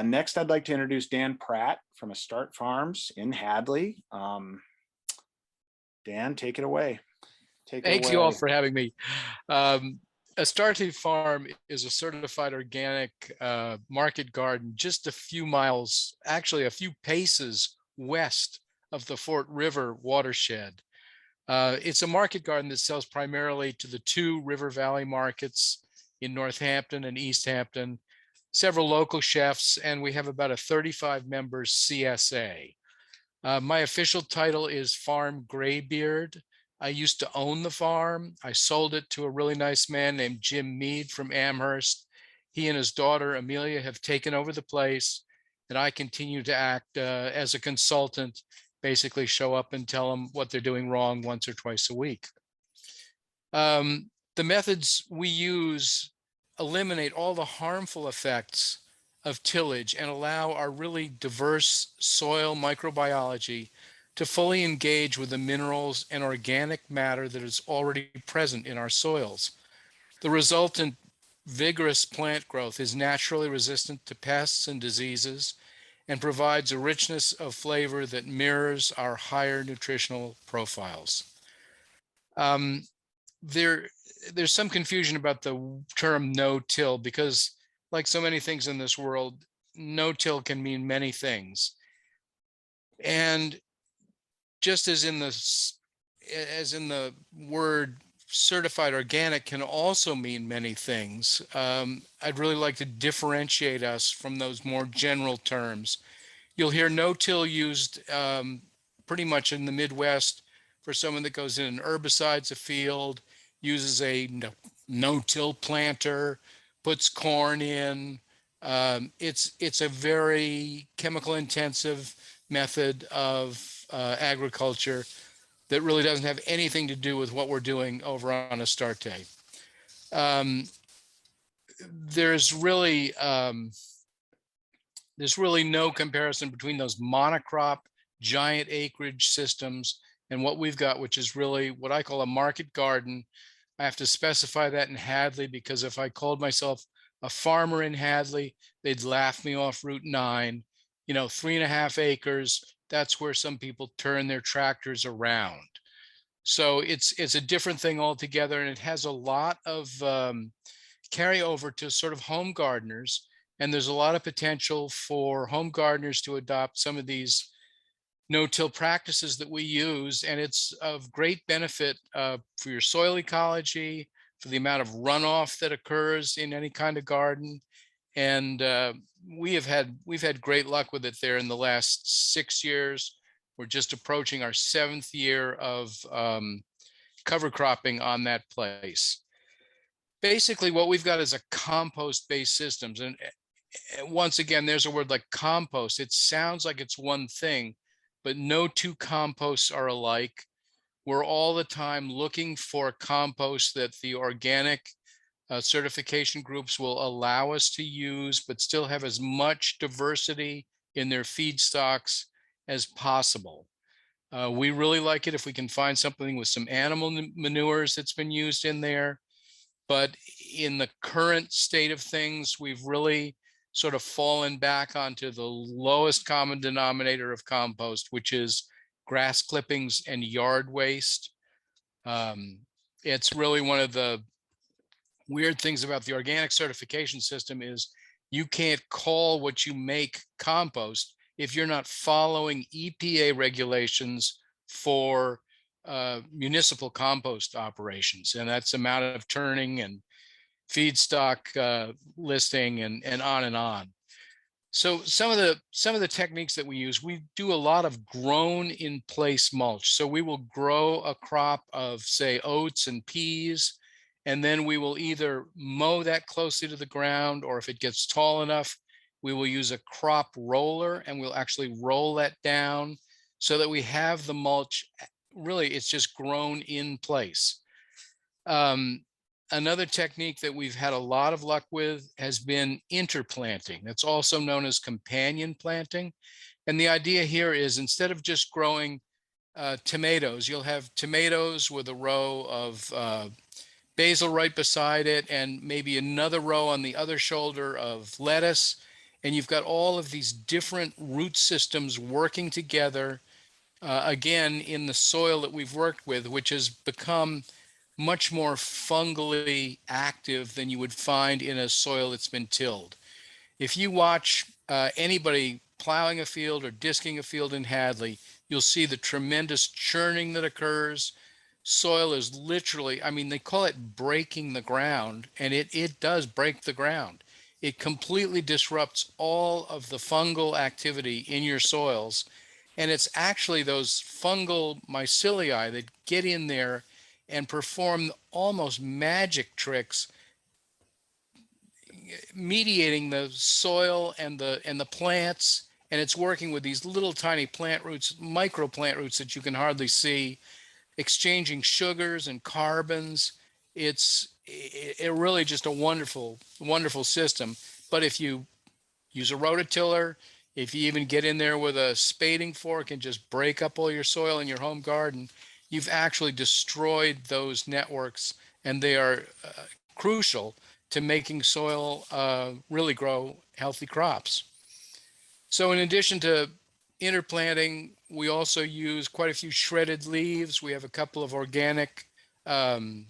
Next, I'd like to introduce Dan Pratt from Astarte Farms in Hadley. Dan, take it away. Thank you all for having me. Astarte Farm is a certified organic market garden just a few miles, actually a few paces west of the Fort River watershed. It's a market garden that sells primarily to the two River Valley markets in Northampton and East Hampton, several local chefs, and we have about a 35-member CSA. My official title is Farm Graybeard. I used to own the farm. I sold it to a really nice man named Jim Mead from Amherst. He and his daughter, Amelia, have taken over the place, and I continue to act as a consultant, basically show up and tell them what they're doing wrong once or twice a week. The methods we use eliminate all the harmful effects of tillage and allow our really diverse soil microbiology to fully engage with the minerals and organic matter that is already present in our soils. The resultant vigorous plant growth is naturally resistant to pests and diseases and provides a richness of flavor that mirrors our higher nutritional profiles. There's some confusion about the term no-till because, like so many things in this world, no-till can mean many things. And just as in the word certified organic can also mean many things, I'd really like to differentiate us from those more general terms. You'll hear no-till used pretty much in the Midwest for someone that goes in and herbicides a field, uses a no-till planter, puts corn in. It's a very chemical intensive method of agriculture that really doesn't have anything to do with what we're doing over on Astarte. There's really no comparison between those monocrop giant acreage systems and what we've got, which is really what I call a market garden. I have to specify that in Hadley because if I called myself a farmer in Hadley, they'd laugh me off Route 9. 3.5 acres, that's where some people turn their tractors around. So it's a different thing altogether, and it has a lot of carryover to sort of home gardeners, and there's a lot of potential for home gardeners to adopt some of these no-till practices that we use, and it's of great benefit for your soil ecology, for the amount of runoff that occurs in any kind of garden. And we've had great luck with it there in the last 6 years. We're just approaching our 7th year of cover cropping on that place. Basically, what we've got is a compost-based systems. And once again, there's a word like compost. It sounds like it's one thing, but no two composts are alike. We're all the time looking for compost that the organic certification groups will allow us to use, but still have as much diversity in their feedstocks as possible. We really like it if we can find something with some animal manures that's been used in there. But in the current state of things, we've really sort of fallen back onto the lowest common denominator of compost, which is grass clippings and yard waste. It's really one of the weird things about the organic certification system is you can't call what you make compost if you're not following EPA regulations for municipal compost operations. And that's amount of turning and feedstock listing and on and on. So some of the techniques that we use, we do a lot of grown in place mulch. So we will grow a crop of, say, oats and peas, and then we will either mow that closely to the ground, or if it gets tall enough, we will use a crop roller and we'll actually roll that down so that we have the mulch. Really, it's just grown in place. Another technique that we've had a lot of luck with has been interplanting. That's also known as companion planting. And the idea here is instead of just growing tomatoes, you'll have tomatoes with a row of basil right beside it, and maybe another row on the other shoulder of lettuce. and you've got all of these different root systems working together, again, in the soil that we've worked with, which has become much more fungally active than you would find in a soil that's been tilled. If you watch anybody plowing a field or disking a field in Hadley, you'll see the tremendous churning that occurs. Soil is literally, I mean, they call it breaking the ground, and it does break the ground. It completely disrupts all of the fungal activity in your soils. And it's actually those fungal mycelium that get in there and perform almost magic tricks, mediating the soil and the plants. And it's working with these little tiny plant roots, micro plant roots that you can hardly see, exchanging sugars and carbons. It really just a wonderful, wonderful system. But if you use a rototiller, if you even get in there with a spading fork and just break up all your soil in your home garden, you've actually destroyed those networks, and they are crucial to making soil really grow healthy crops. So in addition to interplanting, we also use quite a few shredded leaves. We have a couple of organic, um,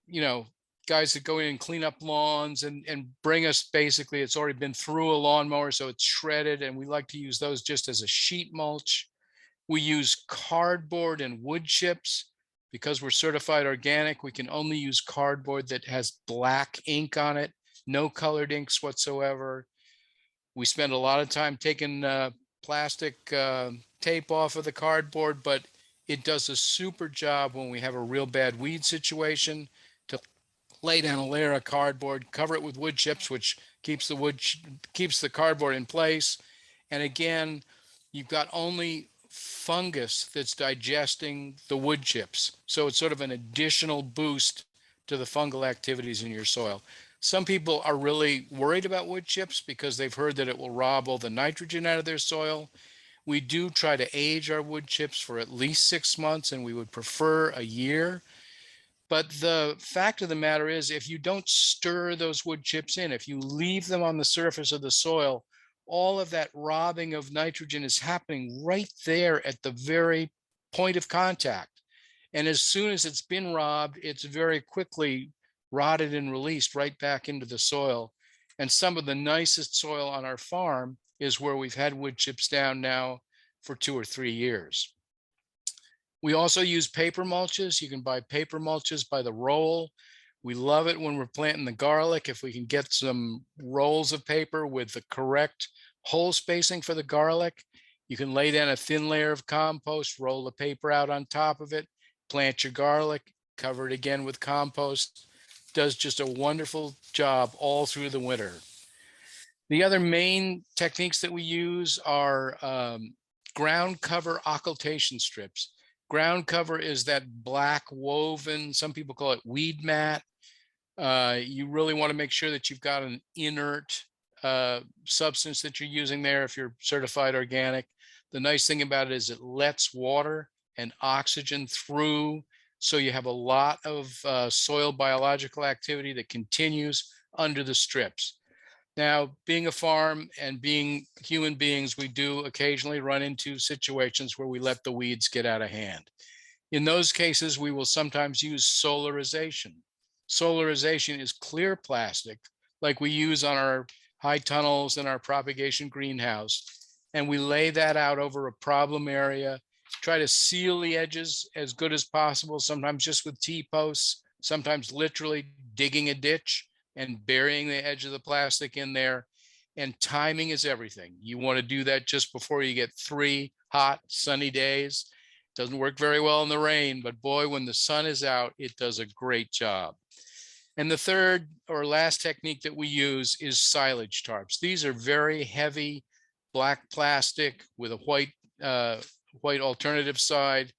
you know, guys that go in and clean up lawns and bring us, basically, it's already been through a lawnmower, so it's shredded, and we like to use those just as a sheet mulch. We use cardboard and wood chips. Because we're certified organic, we can only use cardboard that has black ink on it, no colored inks whatsoever. We spend a lot of time taking plastic tape off of the cardboard, but it does a super job when we have a real bad weed situation to lay down a layer of cardboard, cover it with wood chips, which keeps the cardboard in place. And again, you've got only fungus that's digesting the wood chips. So it's sort of an additional boost to the fungal activities in your soil. Some people are really worried about wood chips because they've heard that it will rob all the nitrogen out of their soil. We do try to age our wood chips for at least 6 months, and we would prefer a year. But the fact of the matter is, if you don't stir those wood chips in, if you leave them on the surface of the soil, all of that robbing of nitrogen is happening right there at the very point of contact. And as soon as it's been robbed, it's very quickly rotted and released right back into the soil. And some of the nicest soil on our farm is where we've had wood chips down now for 2 or 3 years. We also use paper mulches. You can buy paper mulches by the roll. We love it when we're planting the garlic. If we can get some rolls of paper with the correct hole spacing for the garlic, you can lay down a thin layer of compost, roll the paper out on top of it, plant your garlic, cover it again with compost. Does just a wonderful job all through the winter. The other main techniques that we use are ground cover occultation strips. Ground cover is that black woven, some people call it weed mat. You really want to make sure that you've got an inert substance that you're using there if you're certified organic. The nice thing about it is it lets water and oxygen through, so you have a lot of soil biological activity that continues under the strips. Now, being a farm and being human beings, we do occasionally run into situations where we let the weeds get out of hand. In those cases, we will sometimes use solarization. Solarization is clear plastic, like we use on our high tunnels and our propagation greenhouse. And we lay that out over a problem area, try to seal the edges as good as possible, sometimes just with T-posts, sometimes literally digging a ditch and burying the edge of the plastic in there. And timing is everything. You want to do that just before you get 3 hot, sunny days. Doesn't work very well in the rain, but boy, when the sun is out, it does a great job. And the third or last technique that we use is silage tarps. These are very heavy black plastic with a white alternative side,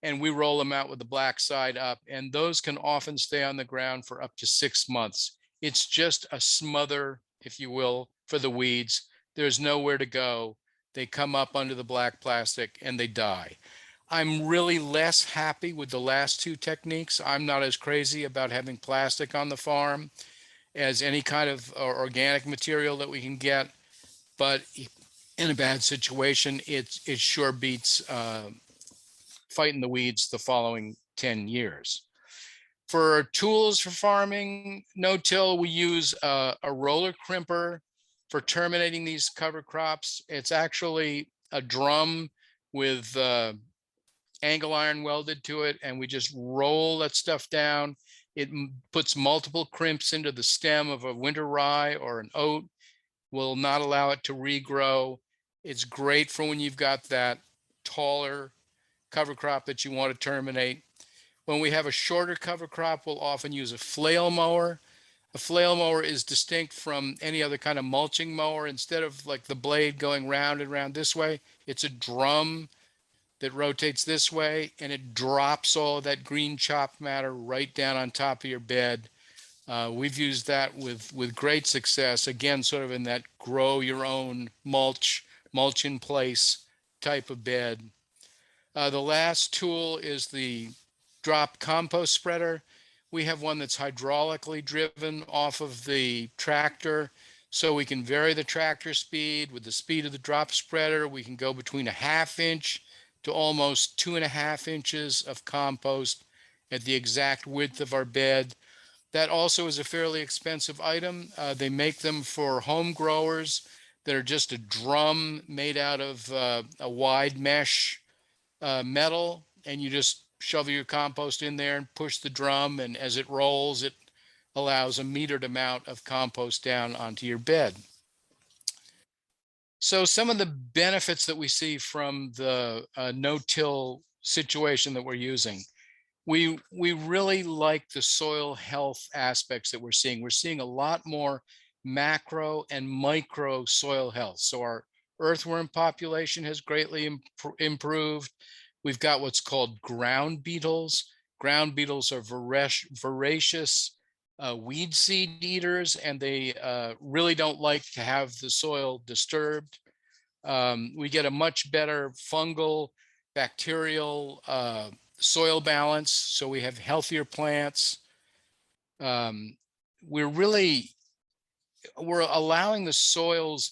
and we roll them out with the black side up, and those can often stay on the ground for up to 6 months. It's just a smother, if you will, for the weeds. There's nowhere to go. They come up under the black plastic and they die. I'm really less happy with the last 2 techniques. I'm not as crazy about having plastic on the farm. as any kind of organic material that we can get. But in a bad situation, it sure beats fighting the weeds the following 10 years. For tools for farming, no-till, we use a roller crimper for terminating these cover crops. It's actually a drum with angle iron welded to it, and we just roll that stuff down. It puts multiple crimps into the stem of a winter rye or an oat, will not allow it to regrow. It's great for when you've got that taller cover crop that you want to terminate. When we have a shorter cover crop, we'll often use a flail mower. A flail mower is distinct from any other kind of mulching mower. Instead of like the blade going round and round this way, it's a drum that rotates this way, and it drops all that green chopped matter right down on top of your bed. We've used that with great success. Again, sort of in that grow your own mulch in place type of bed. The last tool is the drop compost spreader. We have one that's hydraulically driven off of the tractor, so we can vary the tractor speed with the speed of the drop spreader. We can go between a 1/2 inch to almost 2.5 inches of compost at the exact width of our bed. That also is a fairly expensive item. They make them for home growers that are just a drum made out of a wide mesh metal, and you just shovel your compost in there and push the drum, and as it rolls, it allows a metered amount of compost down onto your bed. So some of the benefits that we see from the no-till situation that we're using, we really like the soil health aspects that we're seeing. We're seeing a lot more macro and micro soil health. So our earthworm population has greatly improved. We've got what's called ground beetles. Ground beetles are voracious weed seed eaters, and they really don't like to have the soil disturbed. We get a much better fungal, bacterial soil balance, so we have healthier plants. We're allowing the soil's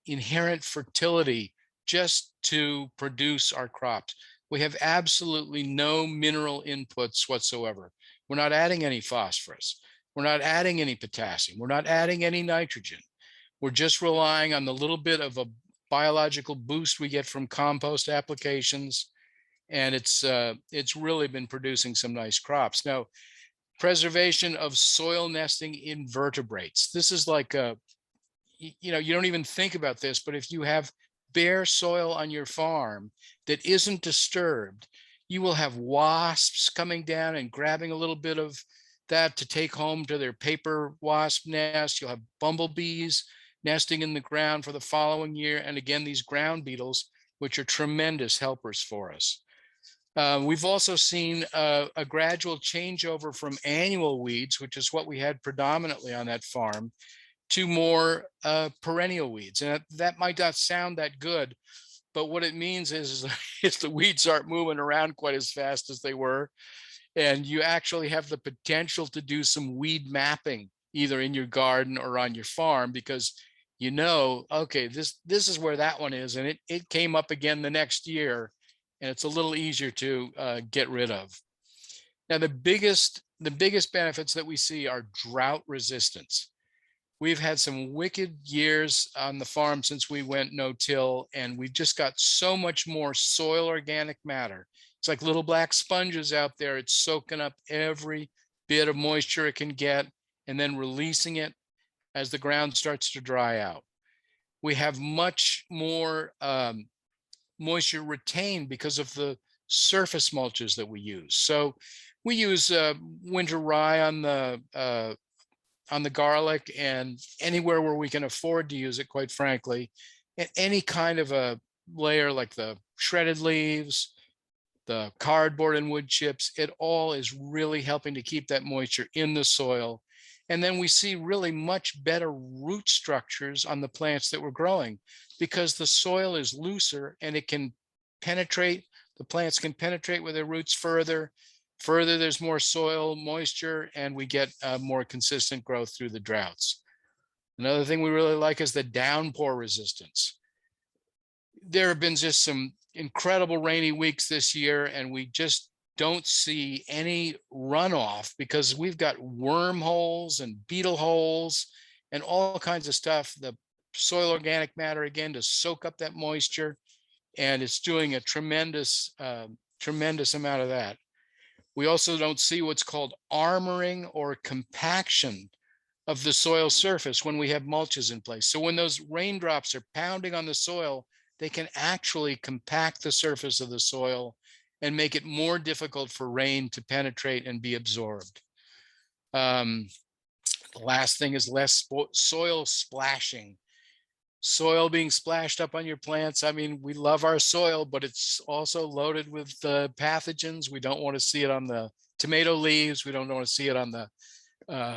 inherent fertility just to produce our crops. We have absolutely no mineral inputs whatsoever. We're not adding any phosphorus. We're not adding any potassium. We're not adding any nitrogen. We're just relying on the little bit of a biological boost we get from compost applications, and it's really been producing some nice crops. Now, preservation of soil nesting invertebrates. This is like you don't even think about this, but if you have bare soil on your farm that isn't disturbed, you will have wasps coming down and grabbing a little bit of that to take home to their paper wasp nest. You'll have bumblebees nesting in the ground for the following year. And again, these ground beetles, which are tremendous helpers for us. We've also seen a gradual changeover from annual weeds, which is what we had predominantly on that farm, to more perennial weeds. And that might not sound that good, but what it means is the weeds aren't moving around quite as fast as they were. And you actually have the potential to do some weed mapping, either in your garden or on your farm, because okay, this is where that one is, and it came up again the next year, and it's a little easier to get rid of. Now, the biggest benefits that we see are drought resistance. We've had some wicked years on the farm since we went no-till, and we've just got so much more soil organic matter. It's like little black sponges out there. It's soaking up every bit of moisture it can get and then releasing it as the ground starts to dry out. We have much more moisture retained because of the surface mulches that we use. So we use winter rye on the garlic, and anywhere where we can afford to use it, quite frankly, and any kind of a layer like the shredded leaves, the cardboard and wood chips, it all is really helping to keep that moisture in the soil. And then we see really much better root structures on the plants that we're growing because the soil is looser and it can penetrate, the plants can penetrate with their roots further, Further, there's more soil moisture, and we get more consistent growth through the droughts. Another thing we really like is the downpour resistance. There have been just some incredible rainy weeks this year, and we just don't see any runoff because we've got wormholes and beetle holes and all kinds of stuff. The soil organic matter, again, to soak up that moisture, and it's doing a tremendous amount of that. We also don't see what's called armoring or compaction of the soil surface when we have mulches in place. So when those raindrops are pounding on the soil, they can actually compact the surface of the soil and make it more difficult for rain to penetrate and be absorbed. The last thing is less soil splashing. Soil being splashed up on your plants. I mean, we love our soil, but it's also loaded with pathogens. We don't want to see it on the tomato leaves. We don't want to see it on the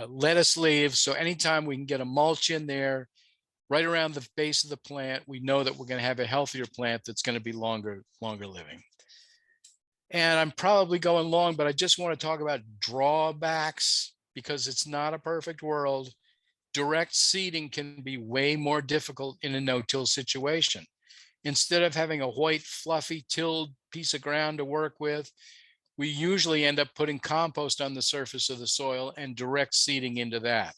lettuce leaves. So anytime we can get a mulch in there, right around the base of the plant, we know that we're going to have a healthier plant that's going to be longer living. And I'm probably going long, but I just want to talk about drawbacks because it's not a perfect world. Direct seeding can be way more difficult in a no-till situation. Instead of having a white, fluffy, tilled piece of ground to work with, we usually end up putting compost on the surface of the soil and direct seeding into that.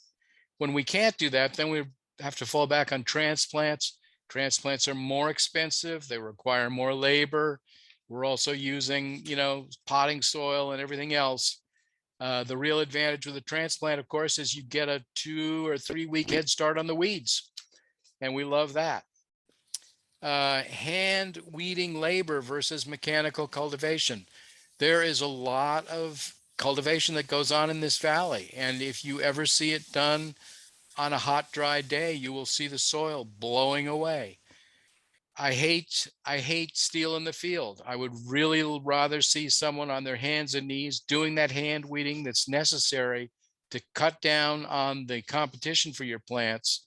When we can't do that, then we have to fall back on transplants. Transplants are more expensive. They require more labor. We're also using, potting soil and everything else. The real advantage with the transplant, of course, is you get a 2 or 3 week head start on the weeds. And we love that. Hand weeding labor versus mechanical cultivation. There is a lot of cultivation that goes on in this valley. And if you ever see it done on a hot, dry day, you will see the soil blowing away. I hate steel in the field. I would really rather see someone on their hands and knees doing that hand weeding that's necessary to cut down on the competition for your plants.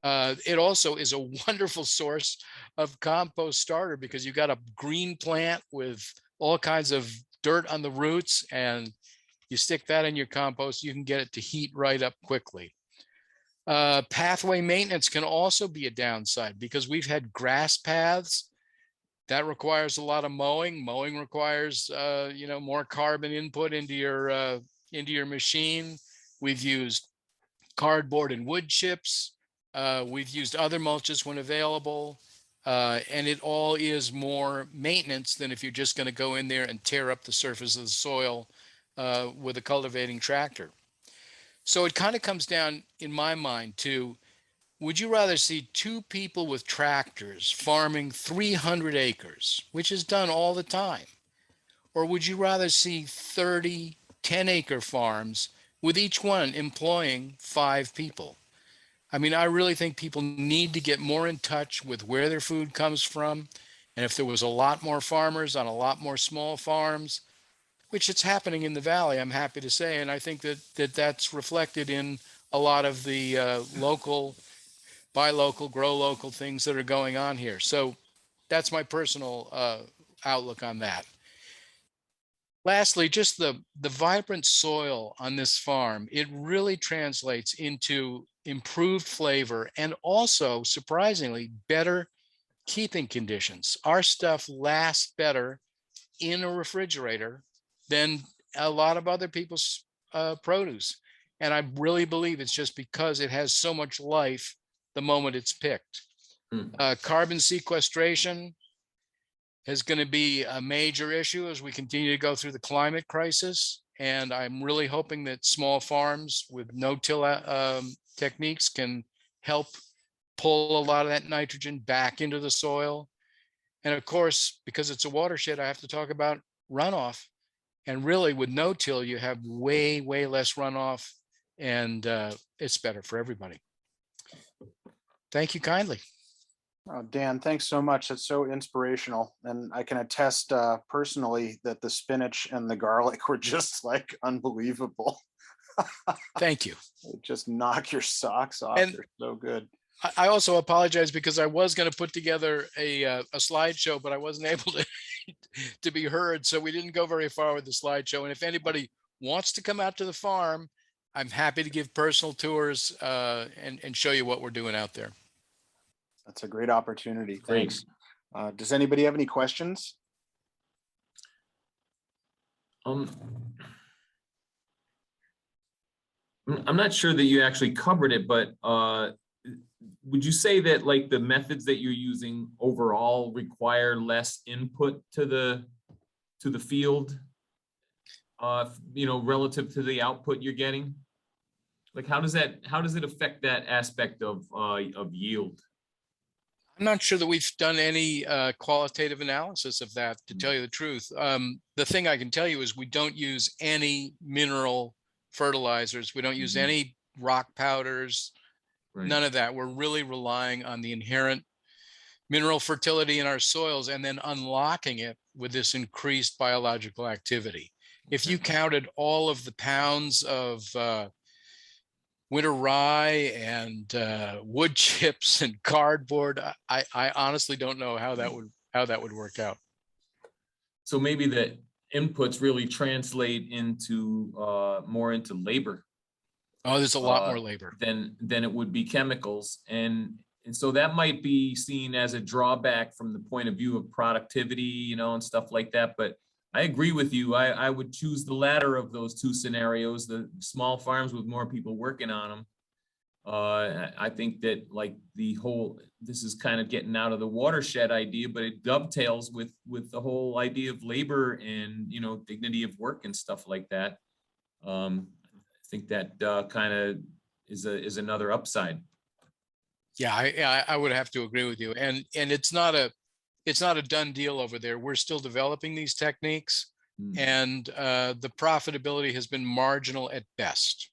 It also is a wonderful source of compost starter because you got a green plant with all kinds of dirt on the roots, and you stick that in your compost, you can get it to heat right up quickly. Pathway maintenance can also be a downside because we've had grass paths that requires a lot of mowing. Mowing requires, more carbon input into your machine. We've used cardboard and wood chips. We've used other mulches when available. And it all is more maintenance than if you're just going to go in there and tear up the surface of the soil with a cultivating tractor. So it kind of comes down, in my mind, to would you rather see 2 people with tractors farming 300 acres, which is done all the time? Or would you rather see 30 10-acre farms with each one employing 5 people? I mean, I really think people need to get more in touch with where their food comes from. And if there was a lot more farmers on a lot more small farms, which it's happening in the valley, I'm happy to say. And I think that's reflected in a lot of the local, buy local, grow local things that are going on here. So that's my personal outlook on that. Lastly, just the vibrant soil on this farm, it really translates into improved flavor and also, surprisingly, better keeping conditions. Our stuff lasts better in a refrigerator than a lot of other people's produce. And I really believe it's just because it has so much life the moment it's picked. Carbon sequestration is going to be a major issue as we continue to go through the climate crisis. And I'm really hoping that small farms with no-till techniques can help pull a lot of that nitrogen back into the soil. And of course, because it's a watershed, I have to talk about runoff. And really, with no-till, you have way, way less runoff, and it's better for everybody. Thank you kindly. Oh, Dan, thanks so much. It's so inspirational. And I can attest personally that the spinach and the garlic were just like unbelievable. Thank you. They just knock your socks off. And they're so good. I also apologize because I was going to put together a slideshow, but I wasn't able to be heard. So we didn't go very far with the slideshow. And if anybody wants to come out to the farm, I'm happy to give personal tours and show you what we're doing out there. That's a great opportunity. Great. Thanks. Does anybody have any questions? I'm not sure that you actually covered it, but would you say that like the methods that you're using overall require less input to the field, you know, relative to the output you're getting? Like, how does it affect that aspect of yield? I'm not sure that we've done any qualitative analysis of that, to tell you the truth. The thing I can tell you is we don't use any mineral fertilizers. We don't use any rock powders, none of that. We're really relying on the inherent mineral fertility in our soils and then unlocking it with this increased biological activity. If you counted all of the pounds of winter rye and wood chips and cardboard, I honestly don't know how that would work out. So maybe the inputs really translate into more into labor. Oh, there's a lot more labor than it would be chemicals, and so that might be seen as a drawback from the point of view of productivity, you know, and stuff like that. But I agree with you. I would choose the latter of those two scenarios, the small farms with more people working on them. I think that like this is kind of getting out of the watershed idea, but it dovetails with the whole idea of labor and, you know, dignity of work and stuff like that. I think that kind of is another upside. Yeah, I would have to agree with you. And it's not a done deal over there. We're still developing these techniques, and the profitability has been marginal at best.